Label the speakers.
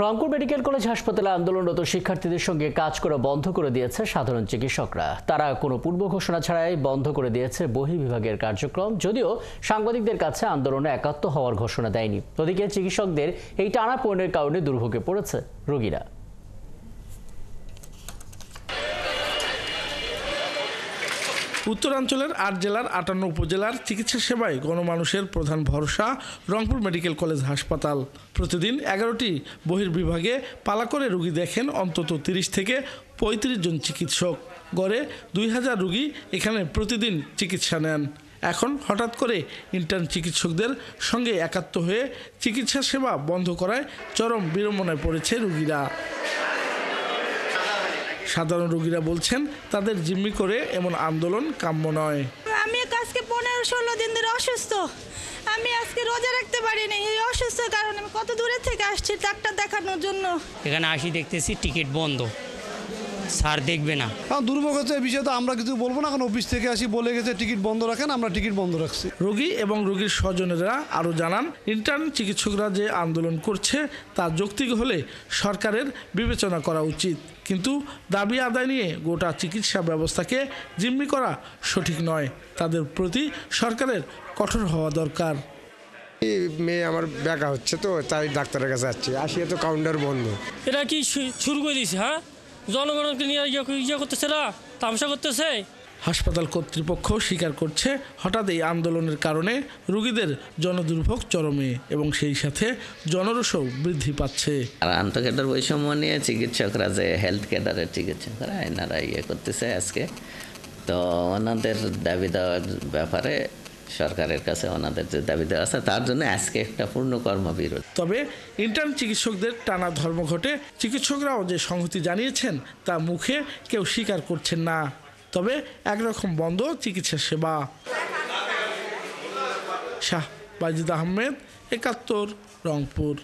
Speaker 1: Rangpur medical college হাসপাতালে আন্দোলনরত শিক্ষার্থীদের সঙ্গে কাজ করা বন্ধ করে দিয়েছে সাধারণ চিকিৎসকরা। তারা কোনো পূর্ব ঘোষণা ছাড়াই বন্ধ করে দিয়েছে বহির্বিভাগের কার্যক্রম, যদিও সাংবাদিকদের কাছে আন্দোলনে একাত্ম হওয়ার ঘোষণা দেয়নি। ওদিকে চিকিৎসকদের এই টানাপোড়েনের কারণে দুর্ভোগে পড়েছে রোগীরা।
Speaker 2: উত্তরাঞ্চলের ৮ জেলার ৫৮ উপজেলার চিকিৎসা সেবায় গণমানুষের প্রধান ভরসা রংপুর মেডিকেল কলেজ হাসপাতাল। প্রতিদিন ১১টি বহির্বিভাগে পালা করে রোগী দেখেন অন্তত ৩০ থেকে ৩৫ জন চিকিৎসক। গড়ে ২,০০০ রোগী এখানে প্রতিদিন চিকিৎসা নেন। এখন হঠাৎ করে ইন্টার্ন চিকিৎসকদের সঙ্গে একাত্ম হয়ে চিকিৎসা সেবা বন্ধ করায় চরম বিড়ম্বনায় পড়েছে রোগীরা। সাধারণ রোগীরা বলছেন তাদের জিম্মি করে এমন আন্দোলন কাম্য নয়।
Speaker 3: আমি আজকে 15-16 দিন ধরে অসুস্থ। আমি আজকে রোজা রাখতে পারিনি এই অসুস্থ কারণে। আমি কত দূরে থেকে আসছি ডাক্তার দেখানোর জন্য।
Speaker 4: এখানে আসি দেখতেছি টিকিট বন্ধ, স্যার দেখবে না।
Speaker 5: দুর্ভোগ হচ্ছে এই বিষয়ে তো আমরা কিছু বলবো না, কারণ অফিস থেকে আসি বলে গেছে টিকিট বন্ধ রাখেন, আমরা টিকিট বন্ধ রাখছি।
Speaker 2: রোগী এবং রোগীর স্বজনেরা আরও জানান, ইন্টার্ন চিকিৎসকরা যে আন্দোলন করছে তা যৌক্তিক হলে সরকারের বিবেচনা করা উচিত, কিন্তু দাবি আদায় নিয়ে গোটা চিকিৎসা ব্যবস্থাকে জিম্মি করা সঠিক নয়। তাদের প্রতি সরকারের কঠোর হওয়া দরকার।
Speaker 6: মেয়ে আমার ব্যাকা হচ্ছে, তো তাই ডাক্তারের কাছে যাচ্ছি, আসিয়ে তো কাউন্টার বন্ধ।
Speaker 7: এরা কি শুরু করে দিয়েছে? হ্যাঁ, জনগণকে নিয়ে ইয়ে করতেছে না, তামাশা করতেছে।
Speaker 2: হাসপাতাল কর্তৃপক্ষ স্বীকার করছে হঠাৎ এই আন্দোলনের কারণে রোগীদের জনদুর্ভোগ চরমে এবং সেই সাথে জনরোষও বৃদ্ধি পাচ্ছে।
Speaker 8: আর আন্তঃকেডার বৈষম্য নিয়ে চিকিৎসকরা, যে হেলথ কেডারের চিকিৎসকরা, এনারা ইয়ে করতেছে আজকে। তো ওনাদের দাবি দেওয়ার ব্যাপারে সরকারের কাছে ওনাদের যে দাবি দেওয়া আছে তার জন্য আজকে একটা পূর্ণ কর্মবিরতি।
Speaker 2: তবে ইন্টার্ন চিকিৎসকদের টানা ধর্মঘটে চিকিৎসকরাও যে সংহতি জানিয়েছেন তা মুখে কেউ স্বীকার করছেন না। তবে একরকম বন্ধ চিকিৎসা সেবা। শাহ বাজিদ আহমেদ, ৭১, রংপুর।